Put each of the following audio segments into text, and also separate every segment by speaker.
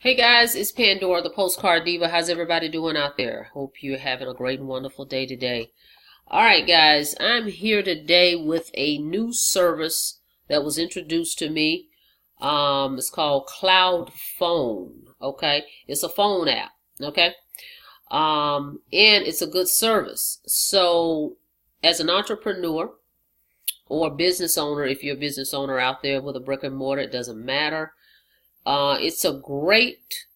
Speaker 1: Hey guys, it's Pandora, the Postcard Diva. How's everybody doing out there? Hope you're having a great and wonderful day today. Alright guys, I'm here today with a new service that was introduced to me. It's called CloudPhone. Okay, it's a phone app. Okay, and it's a good service. So as an entrepreneur or business owner, if you're a business owner out there with a brick and mortar, it doesn't matter. It's a great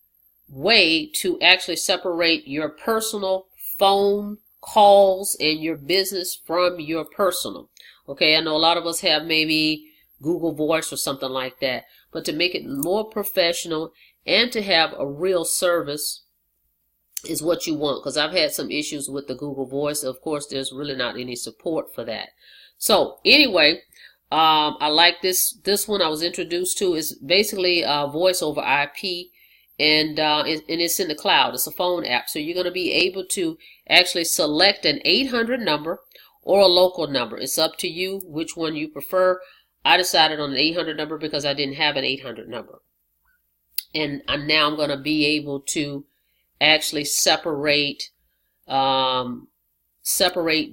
Speaker 1: way to actually separate your personal phone calls and your business from your personal. Okay, I know a lot of us have maybe Google Voice or something like that, but to make it more professional and to have a real service is what you want, because I've had some issues with the Google Voice. Of course, there's really not any support for that. So anyway, I like this one I was introduced to. Is basically voice over IP, and it's in the cloud. It's a phone app, so you're going to be able to actually select an 800 number or a local number. It's up to you which one you prefer. I decided on an 800 number because I didn't have an 800 number, and now I'm going to be able to actually separate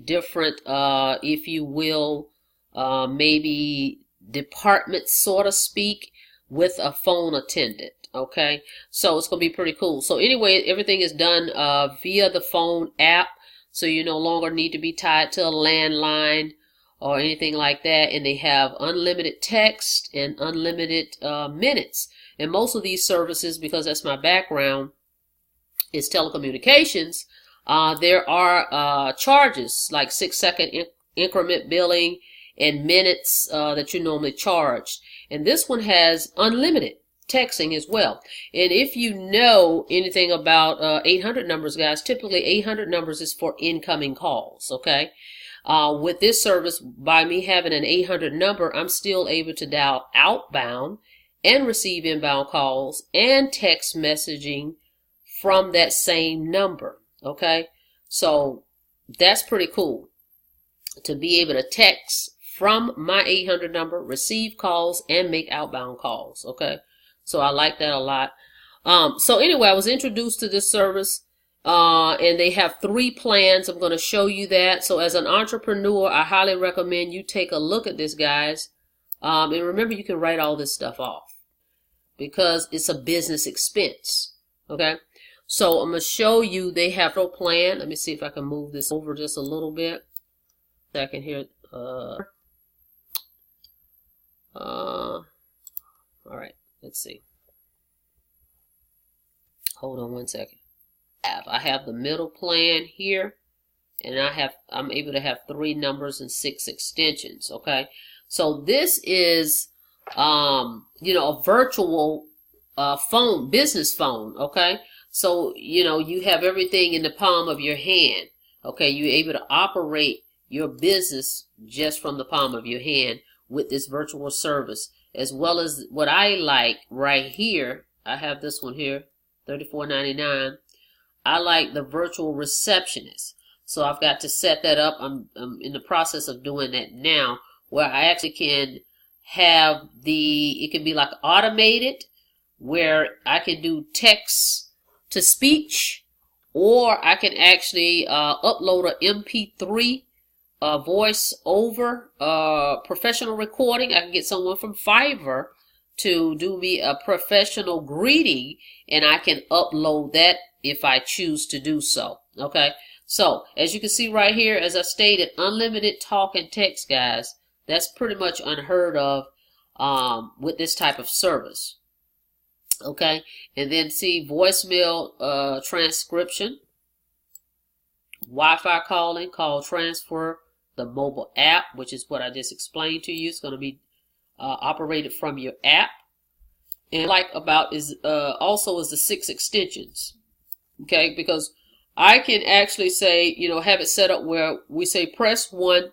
Speaker 1: different, if you will, maybe departments, so to speak, with a phone attendant. Okay, so it's gonna be pretty cool. So anyway, everything is done via the phone app, so you no longer need to be tied to a landline or anything like that. And they have unlimited text and unlimited minutes. And most of these services, because that's my background, is telecommunications. There are charges like 6-second increment billing and minutes that you normally charge. And this one has unlimited texting as well. And if you know anything about 800 numbers, guys, typically 800 numbers is for incoming calls. Okay, with this service, by me having an 800 number, I'm still able to dial outbound and receive inbound calls and text messaging from that same number. Okay, so that's pretty cool to be able to text from my 800 number, receive calls, and make outbound calls. Okay, so I like that a lot. So anyway, I was introduced to this service, and they have 3 plans. I'm going to show you that. So as an entrepreneur, I highly recommend you take a look at this, guys. And remember, you can write all this stuff off because it's a business expense. Okay, so I'm going to show you they have no plan. Let me see if I can move this over just a little bit so I can hear it. All right, let's see. Hold on one second. I have the middle plan here, and I'm able to have 3 numbers and 6 extensions. Okay, so this is a virtual phone, business phone. Okay, so you have everything in the palm of your hand. Okay, you're able to operate your business just from the palm of your hand with this virtual service, as well as what I like right here. I have this one here, $34.99. I like the virtual receptionist. So I've got to set that up. I'm in the process of doing that now, where I actually can have it can be like automated, where I can do text to speech, or I can actually upload an MP3 voice over professional recording. I can get someone from Fiverr to do me a professional greeting, and I can upload that if I choose to do so. Okay, so as you can see right here, as I stated, unlimited talk and text, guys. That's pretty much unheard of with this type of service. Okay, and then see voicemail transcription, Wi-Fi calling, call transfer, the mobile app, which is what I just explained to you. It's going to be operated from your app. And like about is also is the 6 extensions. Okay, because I can actually say, have it set up where we say press 1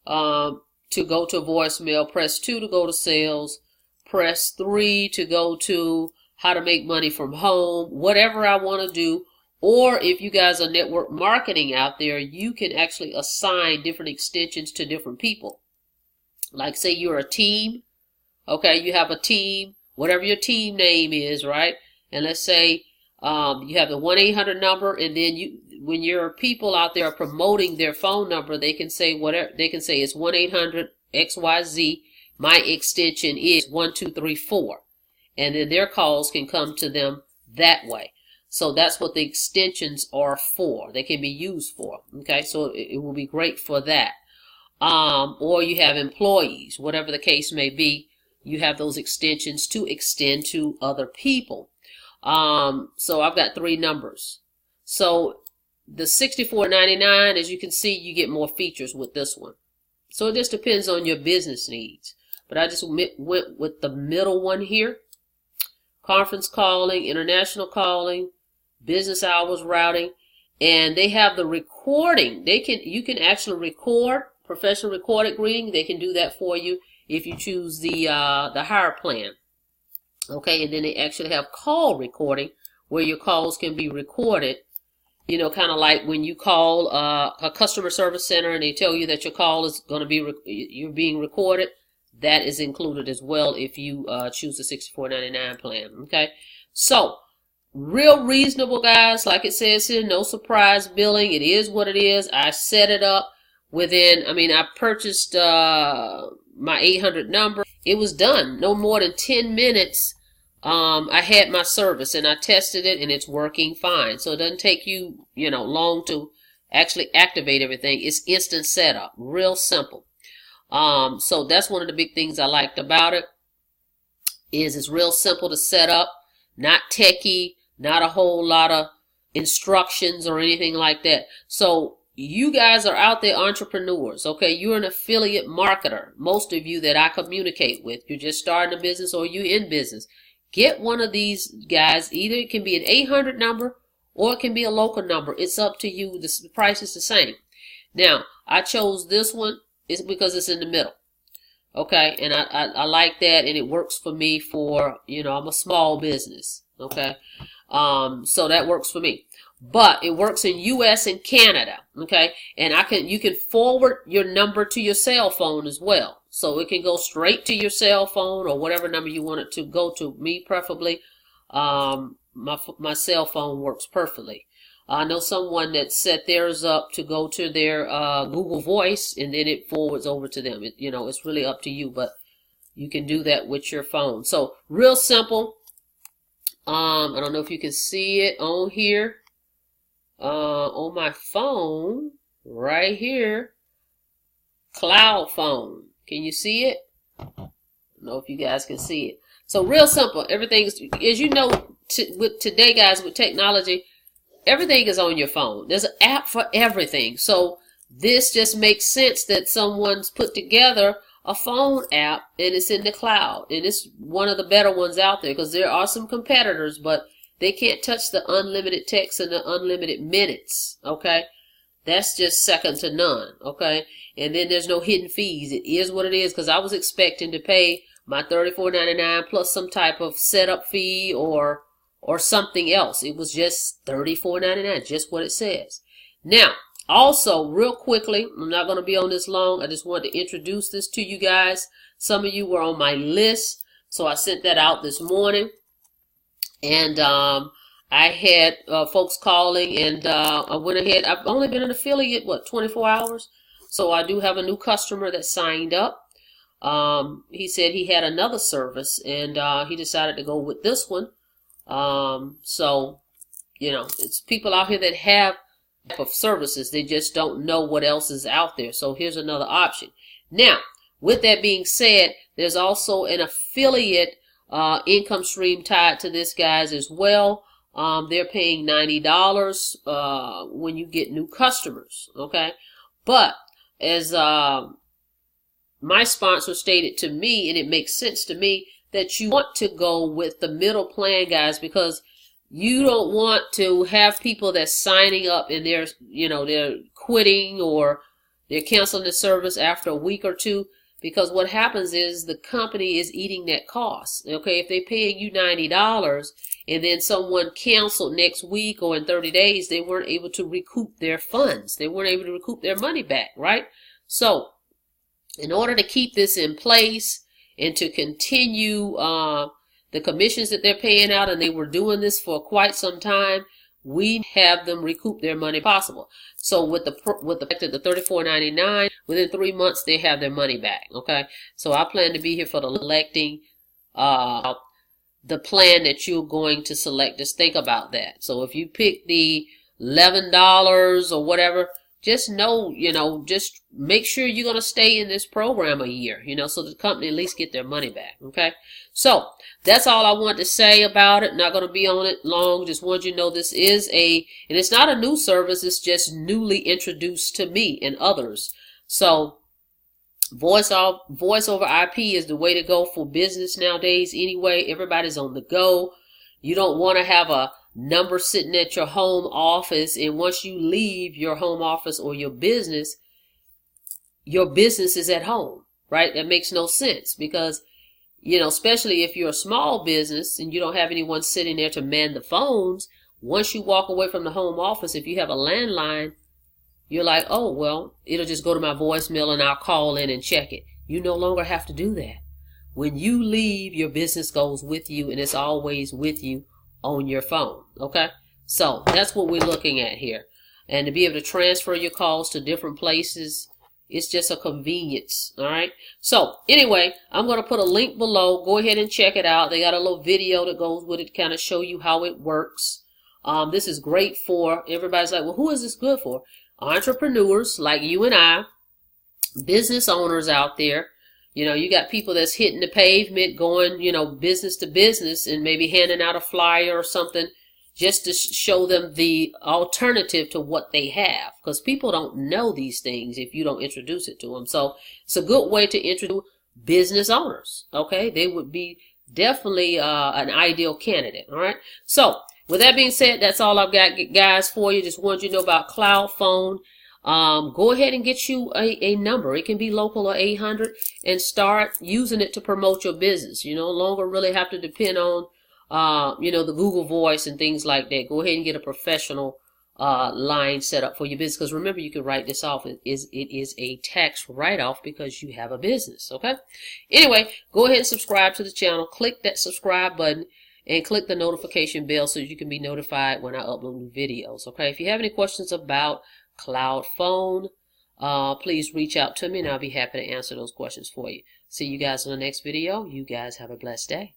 Speaker 1: to go to voicemail, press 2 to go to sales, press 3 to go to how to make money from home, whatever I want to do. Or if you guys are network marketing out there, you can actually assign different extensions to different people. Like say you're a team. Okay, you have a team, whatever your team name is, right? And let's say you have the 1-800 number, and then when your people out there are promoting their phone number, they can say whatever. They can say it's 1-800 XYZ. My extension is 1234, and then their calls can come to them that way. So that's what the extensions are for. They can be used for. Okay, so it will be great for that. Or you have employees, whatever the case may be, you have those extensions to extend to other people. So I've got 3 numbers. So the $64.99, as you can see, you get more features with this one. So it just depends on your business needs. But I just went with the middle one here. Conference calling, international calling, business hours routing, and they have the recording. You can actually record professional recorded greeting. They can do that for you if you choose the higher plan. Okay, and then they actually have call recording where your calls can be recorded. You know, kind of like when you call a customer service center and they tell you that your call is going to be you're being recorded. That is included as well if you choose the $64.99 plan. Okay, so real reasonable, guys. Like it says here, no surprise billing. It is what it is. I set it up within. I purchased my 800 number. It was done no more than 10 minutes. I had my service and I tested it and it's working fine. So it doesn't take you, long to actually activate everything. It's instant setup, real simple. So that's one of the big things I liked about it is it's real simple to set up, not techie, not a whole lot of instructions or anything like that. So you guys are out there, entrepreneurs, okay? You're an affiliate marketer. Most of you that I communicate with, you're just starting a business or you in business. Get one of these guys. Either it can be an 800 number or it can be a local number. It's up to you. The price is the same. Now, I chose this one. It's because it's in the middle. Okay, and I like that, and it works for me for, I'm a small business. Okay, so that works for me. But it works in US and Canada. Okay, and you can forward your number to your cell phone as well. So it can go straight to your cell phone or whatever number you want it to go to. Me, preferably, my cell phone works perfectly. I know someone that set theirs up to go to their Google Voice, and then it forwards over to them. It's really up to you, but you can do that with your phone. So real simple. I don't know if you can see it on here. On my phone, right here, CloudPhone. Can you see it? I don't know if you guys can see it. So real simple. Everything's, as you know, with today, guys, with technology, everything is on your phone. There's an app for everything. So this just makes sense that someone's put together a phone app and it's in the cloud. And it's one of the better ones out there because there are some competitors, but they can't touch the unlimited text and the unlimited minutes. Okay. That's just second to none. Okay. And then there's no hidden fees. It is what it is because I was expecting to pay my $34.99 plus some type of setup fee or something else. It was just $34.99, just what it says. Now, also, real quickly, I'm not going to be on this long. I just wanted to introduce this to you guys. Some of you were on my list, so I sent that out this morning. And I had folks calling, and I went ahead. I've only been an affiliate, 24 hours? So I do have a new customer that signed up. He said he had another service, and he decided to go with this one. So, it's people out here that have type of services. They just don't know what else is out there. So here's another option. Now, with that being said, there's also an affiliate income stream tied to this, guys, as well. They're paying $90 when you get new customers. Okay. But as my sponsor stated to me, and it makes sense to me, that you want to go with the middle plan, guys, because you don't want to have people that's signing up and they're quitting or they're canceling the service after a week or two, because what happens is the company is eating that cost. Okay, if they're paying you $90 and then someone canceled next week or in 30 days, they weren't able to recoup their funds. They weren't able to recoup their money back, right? So in order to keep this in place and to continue the commissions that they're paying out, and they were doing this for quite some time, we have them recoup their money possible. So with the fact that the $34.99, within 3 months they have their money back. Okay, so I plan to be here for the electing the plan that you're going to select. Just think about that. So if you pick the $11 or whatever, just know, just make sure you're going to stay in this program a year, so the company at least get their money back. Okay. So that's all I want to say about it. Not going to be on it long. Just want you to know this is and it's not a new service. It's just newly introduced to me and others. So voice over IP is the way to go for business nowadays anyway. Everybody's on the go. You don't want to have a number sitting at your home office, and once you leave your home office or your business is at home, right? That makes no sense because, especially if you're a small business and you don't have anyone sitting there to man the phones, once you walk away from the home office, if you have a landline, you're like, oh, well, it'll just go to my voicemail and I'll call in and check it. You no longer have to do that. When you leave, your business goes with you, and it's always with you on your phone. Okay, so that's what we're looking at here. And to be able to transfer your calls to different places, it's just a convenience. All right, so anyway, I'm going to put a link below. Go ahead and check it out. They got a little video that goes with it to kind of show you how it works. This is great for everybody's like, well, who is this good for? Entrepreneurs like you and I, business owners out there. You got people that's hitting the pavement, going, business to business, and maybe handing out a flyer or something just to show them the alternative to what they have. Because people don't know these things if you don't introduce it to them. So it's a good way to introduce business owners. Okay, they would be definitely an ideal candidate. All right. So with that being said, that's all I've got, guys, for you. Just wanted you to know about CloudPhone. Go ahead and get you a number. It can be local or 800, and start using it to promote your business. You no longer really have to depend on, the Google Voice and things like that. Go ahead and get a professional line set up for your business. Because remember, you can write this off. It is a tax write-off because you have a business. Okay. Anyway, go ahead and subscribe to the channel. Click that subscribe button and click the notification bell so you can be notified when I upload new videos. Okay. If you have any questions about CloudPhone, please reach out to me and I'll be happy to answer those questions for you. See you guys in the next video. You guys have a blessed day.